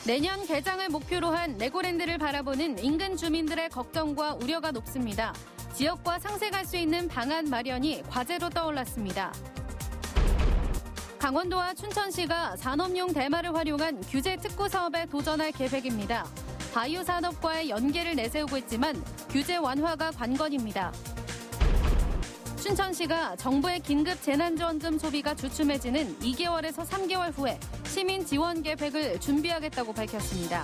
내년 개장을 목표로 한 레고랜드를 바라보는 인근 주민들의 걱정과 우려가 높습니다. 지역과 상생할 수 있는 방안 마련이 과제로 떠올랐습니다. 강원도와 춘천시가 산업용 대마를 활용한 규제 특구 사업에 도전할 계획입니다. 바이오 산업과의 연계를 내세우고 있지만 규제 완화가 관건입니다. 춘천시가 정부의 긴급 재난지원금 소비가 주춤해지는 2개월에서 3개월 후에 시민 지원 계획을 준비하겠다고 밝혔습니다.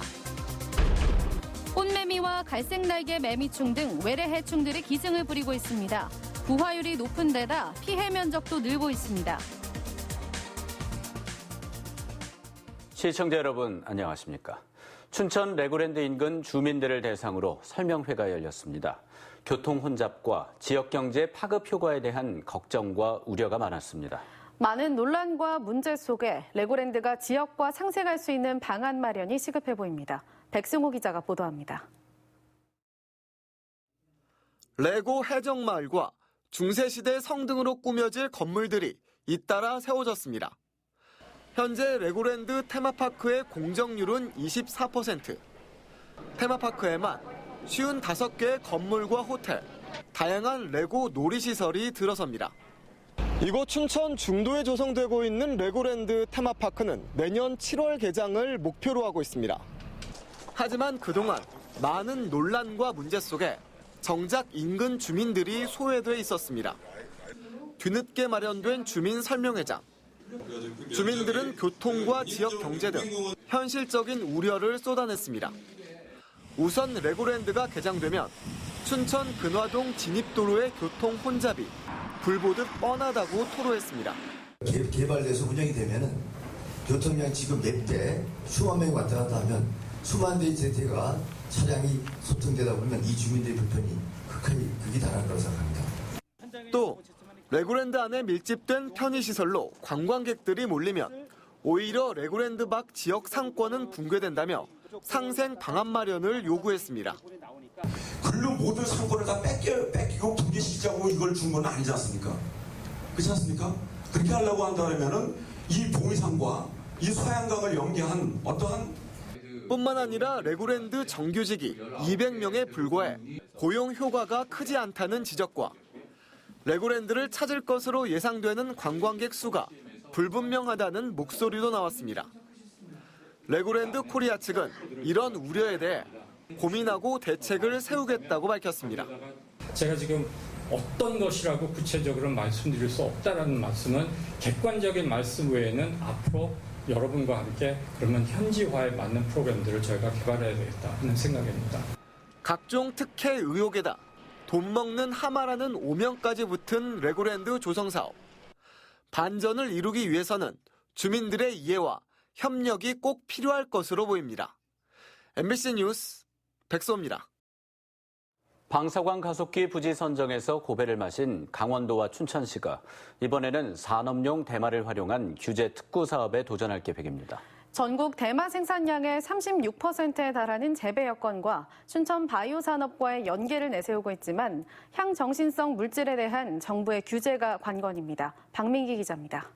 꽃매미와 갈색날개 매미충 등 외래 해충들이 기승을 부리고 있습니다. 부화율이 높은 데다 피해 면적도 늘고 있습니다. 시청자 여러분 안녕하십니까? 춘천 레고랜드 인근 주민들을 대상으로 설명회가 열렸습니다. 교통 혼잡과 지역경제 파급 효과에 대한 걱정과 우려가 많았습니다. 많은 논란과 문제 속에 레고랜드가 지역과 상생할 수 있는 방안 마련이 시급해 보입니다. 백승호 기자가 보도합니다. 레고 해적마을과 중세시대 성등으로 꾸며질 건물들이 잇따라 세워졌습니다. 현재 레고랜드 테마파크의 공정률은 24%. 테마파크에만 55개의 건물과 호텔, 다양한 레고 놀이시설이 들어섭니다. 이곳 춘천 중도에 조성되고 있는 레고랜드 테마파크는 내년 7월 개장을 목표로 하고 있습니다. 하지만 그동안 많은 논란과 문제 속에 정작 인근 주민들이 소외돼 있었습니다. 뒤늦게 마련된 주민 설명회장. 주민들은 교통과 지역 경제 등 현실적인 우려를 쏟아냈습니다. 우선 레고랜드가 개장되면 춘천 근화동 진입도로의 교통 혼잡이 불보듯 뻔하다고 토로했습니다. 개발돼서 운영이 되면은 교통량 지금 몇 수만 명이 왔다 갔다 하면 수만 대가 차량이 소통되다 보면 이 주민들의 불편이 극이 달할 거라고 생각합니다. 또 레고랜드 안에 밀집된 편의시설로 관광객들이 몰리면 오히려 레고랜드 밖 지역 상권은 붕괴된다며 상생 방안 마련을 요구했습니다. 글로 모든 상권을 다 뺏기고 붕괴시키자고 이걸 준 건 아니지 않습니까? 그렇지 않습니까? 그렇게 하려고 한다면은 이 동의상과 이 소양강을 연계한 어떠한 뿐만 아니라 레고랜드 정규직이 200명에 불과해 고용 효과가 크지 않다는 지적과 레고랜드를 찾을 것으로 예상되는 관광객 수가 불분명하다는 목소리도 나왔습니다. 레고랜드 코리아 측은 이런 우려에 대해 고민하고 대책을 세우겠다고 밝혔습니다. 제가 지금 어떤 것이라고 구체적으로 말씀드릴 수 없다는 말씀은 객관적인 말씀 외에는 앞으로 여러분과 함께 그러면 현지화에 맞는 프로그램들을 저희가 개발해야 되겠다 하는 생각입니다. 각종 특혜 의혹에다 돈 먹는 하마라는 오명까지 붙은 레고랜드 조성 사업. 반전을 이루기 위해서는 주민들의 이해와 협력이 꼭 필요할 것으로 보입니다. MBC 뉴스 백소입니다. 방사광 가속기 부지 선정에서 고배를 마신 강원도와 춘천시가 이번에는 산업용 대마를 활용한 규제 특구 사업에 도전할 계획입니다. 전국 대마 생산량의 36%에 달하는 재배 여건과 춘천 바이오 산업과의 연계를 내세우고 있지만 향정신성 물질에 대한 정부의 규제가 관건입니다. 박민기 기자입니다.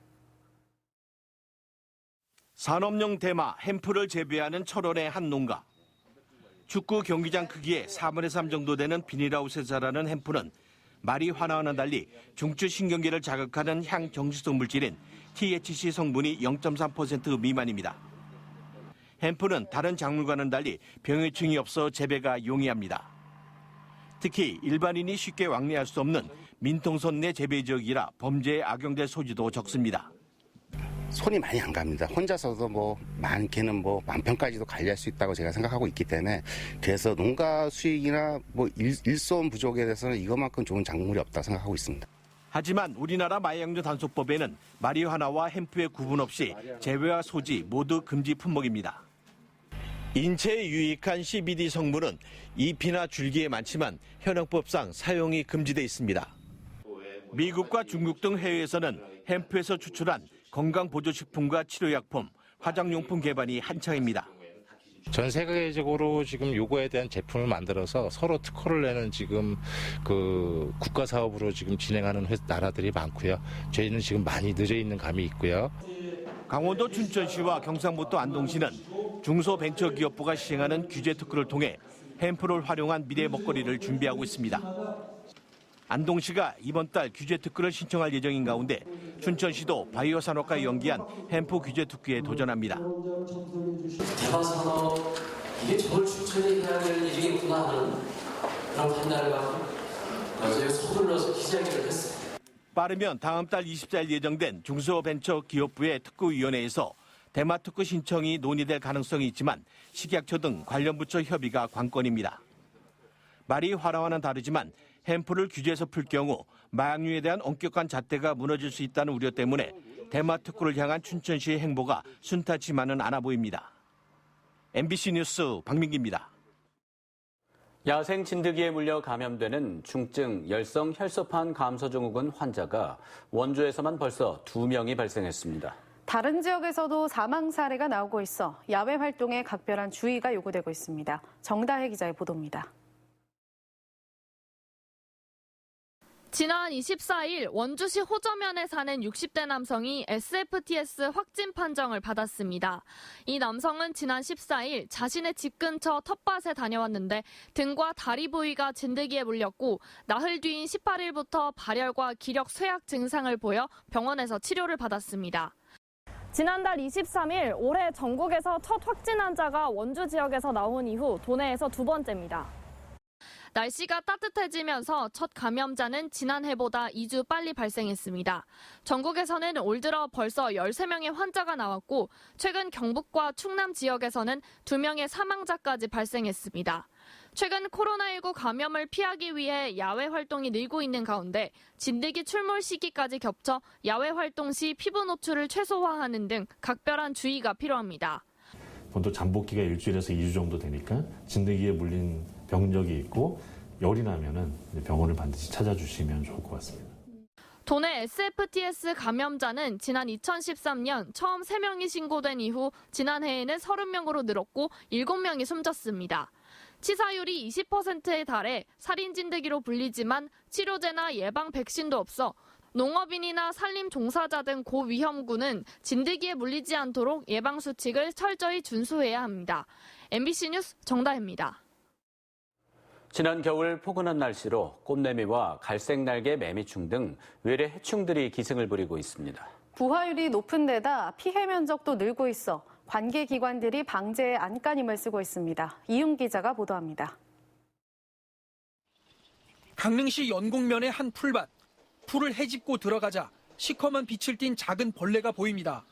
산업용 대마 햄프를 재배하는 철원의 한 농가. 축구 경기장 크기의 4분의 3 정도 되는 비닐하우스에 자라는 햄프는 마리화나와는 달리 중추신경계를 자극하는 향정신성 물질인 THC 성분이 0.3% 미만입니다. 햄프는 다른 작물과는 달리 병해충이 없어 재배가 용이합니다. 특히 일반인이 쉽게 왕래할 수 없는 민통선 내 재배 지역이라 범죄에 악용될 소지도 적습니다. 손이 많이 안 갑니다. 혼자서도 많게는 만평까지도 관리할 수 있다고 제가 생각하고 있기 때문에 그래서 농가 수익이나 일손 부족에 대해서는 이것만큼 좋은 작물이 없다고 생각하고 있습니다. 하지만 우리나라 마약류 단속법에는 마리화나와 햄프의 구분 없이 재배와 소지 모두 금지 품목입니다. 인체에 유익한 CBD 성분은 잎이나 줄기에 많지만 현행법상 사용이 금지돼 있습니다. 미국과 중국 등 해외에서는 햄프에서 추출한 건강보조식품과 치료약품, 화장용품 개발이 한창입니다. 전 세계적으로 지금 요거에 대한 제품을 만들어서 서로 특허를 내는 지금 국가 사업으로 지금 진행하는 나라들이 많고요. 저희는 지금 많이 늦어 있는 감이 있고요. 강원도 춘천시와 경상북도 안동시는 중소벤처기업부가 시행하는 규제 특구를 통해 햄프를 활용한 미래 먹거리를 준비하고 있습니다. 안동시가 이번 달 규제 특구를 신청할 예정인 가운데 춘천시도 바이오 산업과 연계한 햄프 규제 특구에 도전합니다. 대마 산업 이게 저걸 추천해야 될 일이겠구나 하는 그런 판단을 갖고 어제 서둘러서 기자회견을 했습니다. 빠르면 다음 달 24일 예정된 중소벤처기업부의 특구위원회에서 대마 특구 신청이 논의될 가능성이 있지만 식약처 등 관련 부처 협의가 관건입니다. 말이 화랑와는 다르지만 햄프를 규제해서 풀 경우 마약류에 대한 엄격한 잣대가 무너질 수 있다는 우려 때문에 대마 특구를 향한 춘천시의 행보가 순탄치만은 않아 보입니다. MBC 뉴스 박민기입니다. 야생 진드기에 물려 감염되는 중증 열성 혈소판 감소증후군 환자가 원주에서만 벌써 2명이 발생했습니다. 다른 지역에서도 사망 사례가 나오고 있어 야외 활동에 각별한 주의가 요구되고 있습니다. 정다혜 기자의 보도입니다. 지난 24일 원주시 호저면에 사는 60대 남성이 SFTS 확진 판정을 받았습니다. 이 남성은 지난 14일 자신의 집 근처 텃밭에 다녀왔는데 등과 다리 부위가 진드기에 물렸고 나흘 뒤인 18일부터 발열과 기력 쇠약 증상을 보여 병원에서 치료를 받았습니다. 지난달 23일 올해 전국에서 첫 확진 환자가 원주 지역에서 나온 이후 도내에서 두 번째입니다. 날씨가 따뜻해지면서 첫 감염자는 지난해보다 2주 빨리 발생했습니다. 전국에서는 올 들어 벌써 13명의 환자가 나왔고 최근 경북과 충남 지역에서는 2명의 사망자까지 발생했습니다. 최근 코로나19 감염을 피하기 위해 야외 활동이 늘고 있는 가운데 진드기 출몰 시기까지 겹쳐 야외 활동 시 피부 노출을 최소화하는 등 각별한 주의가 필요합니다. 보통 잠복기가 일주일에서 2주 정도 되니까 진드기에 물린 병적이 있고 열이 나면은 병원을 반드시 찾아주시면 좋을 것 같습니다. 도내 SFTS 감염자는 지난 2013년 처음 3명이 신고된 이후 지난해에는 30명으로 늘었고 7명이 숨졌습니다. 치사율이 20%에 달해 살인 진드기로 불리지만 치료제나 예방 백신도 없어 농업인이나 산림 종사자 등 고위험군은 진드기에 물리지 않도록 예방 수칙을 철저히 준수해야 합니다. MBC 뉴스 정다혜입니다. 지난 겨울 포근한 날씨로 꽃매미와 갈색날개 매미충 등 외래 해충들이 기승을 부리고 있습니다. 부화율이 높은 데다 피해 면적도 늘고 있어 관계기관들이 방제에 안간힘을 쓰고 있습니다. 이윤 기자가 보도합니다. 강릉시 연곡면의 한 풀밭. 풀을 헤집고 들어가자 시커먼 빛을 띤 작은 벌레가 보입니다.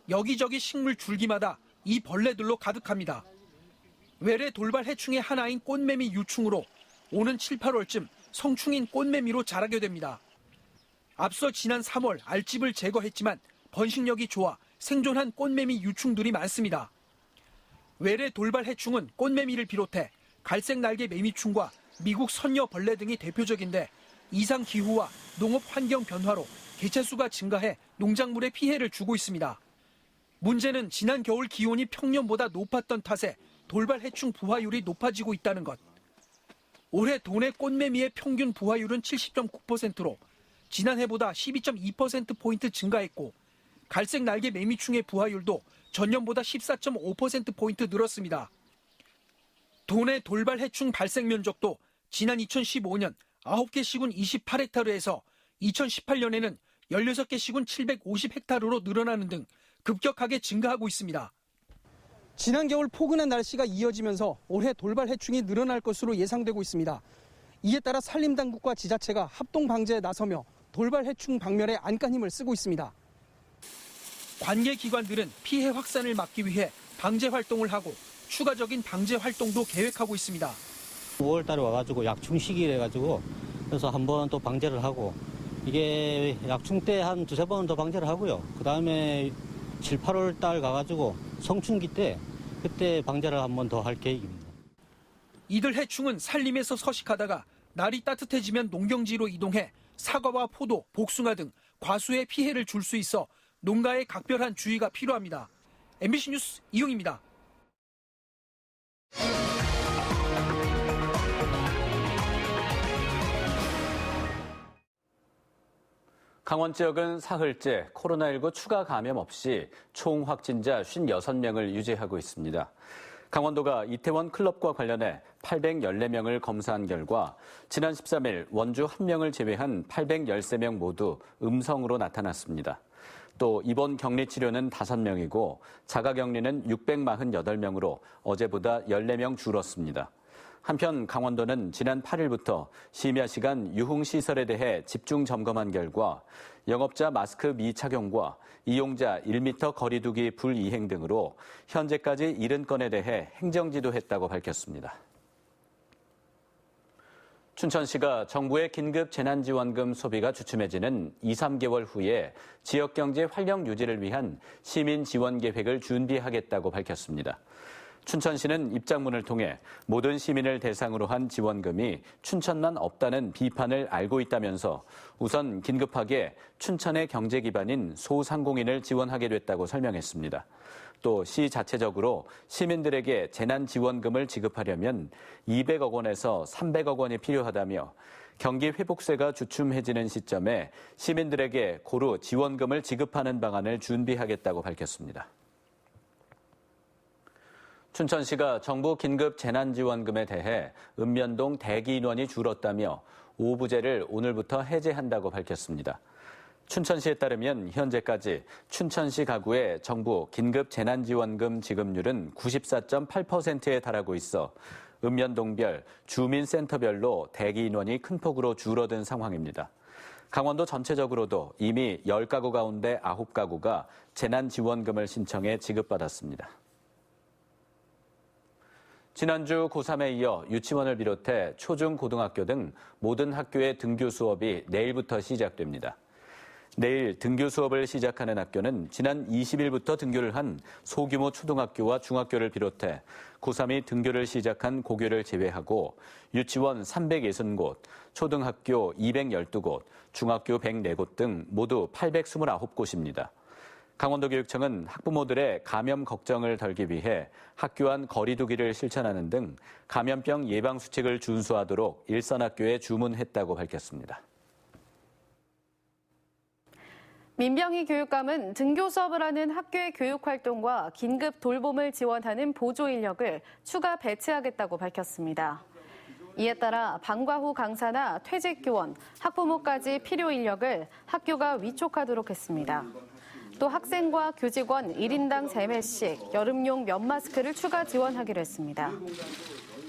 여기저기 식물 줄기마다 이 벌레들로 가득합니다. 외래 돌발 해충의 하나인 꽃매미 유충으로 오는 7, 8월쯤 성충인 꽃매미로 자라게 됩니다. 앞서 지난 3월 알집을 제거했지만 번식력이 좋아 생존한 꽃매미 유충들이 많습니다. 외래 돌발 해충은 꽃매미를 비롯해 갈색 날개 매미충과 미국 선녀벌레 등이 대표적인데 이상 기후와 농업 환경 변화로 개체수가 증가해 농작물에 피해를 주고 있습니다. 문제는 지난 겨울 기온이 평년보다 높았던 탓에 돌발 해충 부화율이 높아지고 있다는 것. 올해 도내 꽃매미의 평균 부화율은 70.9%로 지난해보다 12.2%포인트 증가했고 갈색 날개 매미충의 부화율도 전년보다 14.5%포인트 늘었습니다. 도내 돌발 해충 발생 면적도 지난 2015년 9개 시군 28헥타르에서 2018년에는 16개 시군 750헥타르로 늘어나는 등 급격하게 증가하고 있습니다. 지난 겨울 포근한 날씨가 이어지면서 올해 돌발 해충이 늘어날 것으로 예상되고 있습니다. 이에 따라 산림당국과 지자체가 합동 방제에 나서며 돌발 해충 박멸에 안간힘을 쓰고 있습니다. 관계기관들은 피해 확산을 막기 위해 방제 활동을 하고 추가적인 방제 활동도 계획하고 있습니다. 5월 달에 와가지고 약충 시기래가지고 그래서 한번 또 방제를 하고 이게 약충 때 한 2-3번 더 방제를 하고요. 그 다음에 7, 8월 달 가가지고 성충기 때 그때 방제를 한번 더 할 계획입니다. 이들 해충은 산림에서 서식하다가 날이 따뜻해지면 농경지로 이동해 사과와 포도, 복숭아 등 과수에 피해를 줄 수 있어 농가에 각별한 주의가 필요합니다. MBC 뉴스 이용입니다. 강원 지역은 사흘째 코로나19 추가 감염 없이 총 확진자 56명을 유지하고 있습니다. 강원도가 이태원 클럽과 관련해 814명을 검사한 결과 지난 13일 원주 1명을 제외한 813명 모두 음성으로 나타났습니다. 또 입원 격리 치료는 5명이고 자가 격리는 648명으로 어제보다 14명 줄었습니다. 한편 강원도는 지난 8일부터 심야 시간 유흥시설에 대해 집중 점검한 결과 영업자 마스크 미착용과 이용자 1m 거리 두기 불이행 등으로 현재까지 70건에 대해 행정지도했다고 밝혔습니다. 춘천시가 정부의 긴급 재난지원금 소비가 주춤해지는 2, 3개월 후에 지역경제 활력 유지를 위한 시민 지원 계획을 준비하겠다고 밝혔습니다. 춘천시는 입장문을 통해 모든 시민을 대상으로 한 지원금이 춘천만 없다는 비판을 알고 있다면서 우선 긴급하게 춘천의 경제 기반인 소상공인을 지원하게 됐다고 설명했습니다. 또 시 자체적으로 시민들에게 재난지원금을 지급하려면 200억 원에서 300억 원이 필요하다며 경기 회복세가 주춤해지는 시점에 시민들에게 고루 지원금을 지급하는 방안을 준비하겠다고 밝혔습니다. 춘천시가 정부 긴급 재난지원금에 대해 읍면동 대기 인원이 줄었다며 오부제를 오늘부터 해제한다고 밝혔습니다. 춘천시에 따르면 현재까지 춘천시 가구의 정부 긴급 재난지원금 지급률은 94.8%에 달하고 있어 읍면동별 주민센터별로 대기 인원이 큰 폭으로 줄어든 상황입니다. 강원도 전체적으로도 이미 10가구 가운데 9가구가 재난지원금을 신청해 지급받았습니다. 지난주 고3에 이어 유치원을 비롯해 초중 고등학교 등 모든 학교의 등교 수업이 내일부터 시작됩니다. 내일 등교 수업을 시작하는 학교는 지난 20일부터 등교를 한 소규모 초등학교와 중학교를 비롯해 고3이 등교를 시작한 고교를 제외하고 유치원 360곳, 초등학교 212곳, 중학교 104곳 등 모두 829곳입니다. 강원도교육청은 학부모들의 감염 걱정을 덜기 위해 학교 안 거리 두기를 실천하는 등 감염병 예방 수칙을 준수하도록 일선학교에 주문했다고 밝혔습니다. 민병희 교육감은 등교 수업을 하는 학교의 교육활동과 긴급 돌봄을 지원하는 보조 인력을 추가 배치하겠다고 밝혔습니다. 이에 따라 방과 후 강사나 퇴직 교원, 학부모까지 필요 인력을 학교가 위촉하도록 했습니다. 또 학생과 교직원 1인당 3매씩 여름용 면 마스크를 추가 지원하기로 했습니다.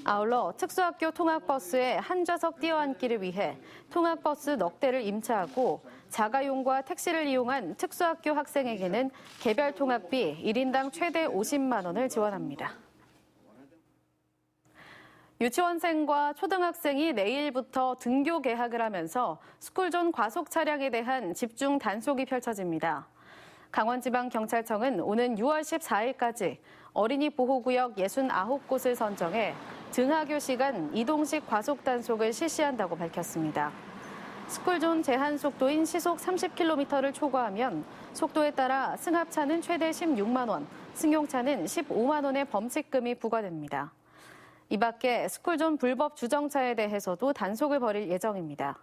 아울러 특수학교 통학버스에 한 좌석 띄어앉기를 위해 통학버스 넉 대를 임차하고 자가용과 택시를 이용한 특수학교 학생에게는 개별 통학비 1인당 최대 50만 원을 지원합니다. 유치원생과 초등학생이 내일부터 등교 개학을 하면서 스쿨존 과속 차량에 대한 집중 단속이 펼쳐집니다. 강원지방경찰청은 오는 6월 14일까지 어린이 보호구역 69곳을 선정해 등하교 시간 이동식 과속 단속을 실시한다고 밝혔습니다. 스쿨존 제한 속도인 시속 30km를 초과하면 속도에 따라 승합차는 최대 16만 원, 승용차는 15만 원의 범칙금이 부과됩니다. 이 밖에 스쿨존 불법 주정차에 대해서도 단속을 벌일 예정입니다.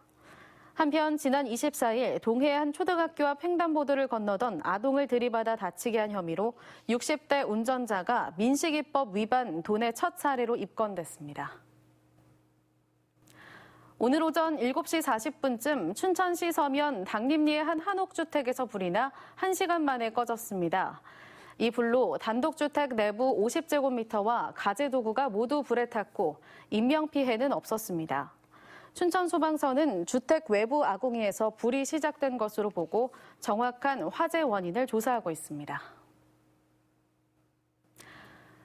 한편 지난 24일 동해 한 초등학교 앞 횡단보도를 건너던 아동을 들이받아 다치게 한 혐의로 60대 운전자가 민식이법 위반 도내 첫 사례로 입건됐습니다. 오늘 오전 7시 40분쯤 춘천시 서면 당림리의 한 한옥주택에서 불이 나 1시간 만에 꺼졌습니다. 이 불로 단독주택 내부 50제곱미터와 가재도구가 모두 불에 탔고 인명피해는 없었습니다. 춘천소방서는 주택 외부 아궁이에서 불이 시작된 것으로 보고 정확한 화재 원인을 조사하고 있습니다.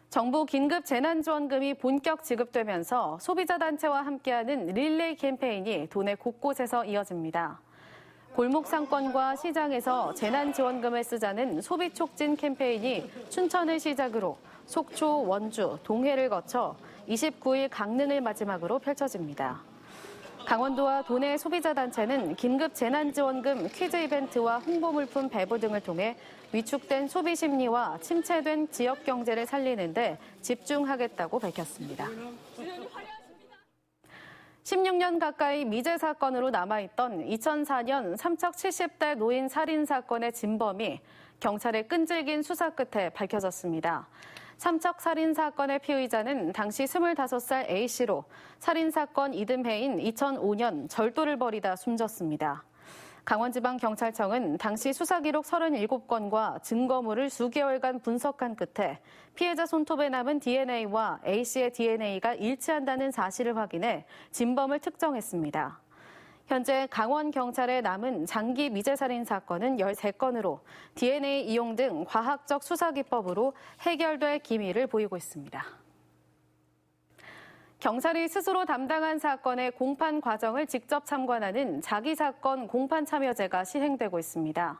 정부 긴급 재난지원금이 본격 지급되면서 소비자단체와 함께하는 릴레이 캠페인이 도내 곳곳에서 이어집니다. 골목 상권과 시장에서 재난지원금을 쓰자는 소비촉진 캠페인이 춘천을 시작으로 속초, 원주, 동해를 거쳐 29일 강릉을 마지막으로 펼쳐집니다. 강원도와 도내 소비자단체는 긴급 재난지원금 퀴즈 이벤트와 홍보물품 배부 등을 통해 위축된 소비 심리와 침체된 지역 경제를 살리는 데 집중하겠다고 밝혔습니다. 16년 가까이 미제 사건으로 남아있던 2004년 삼척 70대 노인 살인 사건의 진범이 경찰의 끈질긴 수사 끝에 밝혀졌습니다. 삼척 살인 사건의 피의자는 당시 25살 A씨로 살인 사건 이듬해인 2005년 절도를 벌이다 숨졌습니다. 강원지방경찰청은 당시 수사기록 37건과 증거물을 수개월간 분석한 끝에 피해자 손톱에 남은 DNA와 A씨의 DNA가 일치한다는 사실을 확인해 진범을 특정했습니다. 현재 강원경찰에 남은 장기 미제살인 사건은 13건으로 DNA 이용 등 과학적 수사기법으로 해결될 기미를 보이고 있습니다. 경찰이 스스로 담당한 사건의 공판 과정을 직접 참관하는 자기사건 공판참여제가 시행되고 있습니다.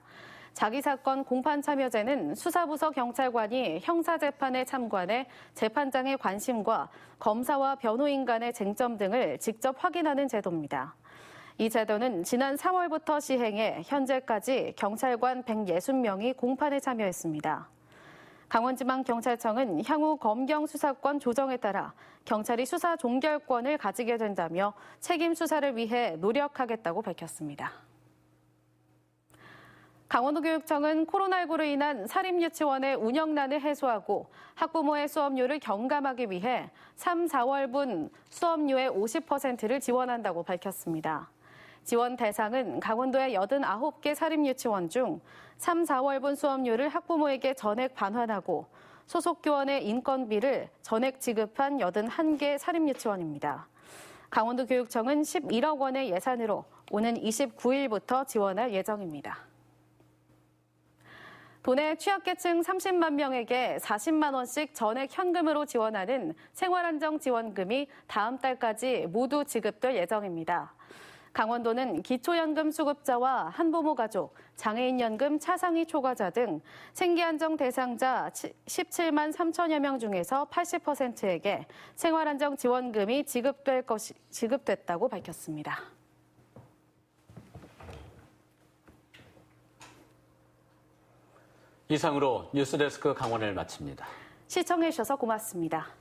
자기사건 공판참여제는 수사부서 경찰관이 형사재판에 참관해 재판장의 관심과 검사와 변호인 간의 쟁점 등을 직접 확인하는 제도입니다. 이 제도는 지난 3월부터 시행해 현재까지 경찰관 160명이 공판에 참여했습니다. 강원지방경찰청은 향후 검경 수사권 조정에 따라 경찰이 수사 종결권을 가지게 된다며 책임 수사를 위해 노력하겠다고 밝혔습니다. 강원도교육청은 코로나19로 인한 사립유치원의 운영난을 해소하고 학부모의 수업료를 경감하기 위해 3, 4월분 수업료의 50%를 지원한다고 밝혔습니다. 지원 대상은 강원도의 89개 사립유치원 중 3, 4월분 수업료를 학부모에게 전액 반환하고 소속 교원의 인건비를 전액 지급한 81개 사립유치원입니다. 강원도 교육청은 11억 원의 예산으로 오는 29일부터 지원할 예정입니다. 도내 취약계층 30만 명에게 40만 원씩 전액 현금으로 지원하는 생활안정지원금이 다음 달까지 모두 지급될 예정입니다. 강원도는 기초연금 수급자와 한부모 가족, 장애인연금 차상위 초과자 등 생계안정 대상자 17만 3천여 명 중에서 80%에게 생활안정지원금이 지급됐다고 밝혔습니다. 이상으로 뉴스데스크 강원을 마칩니다. 시청해주셔서 고맙습니다.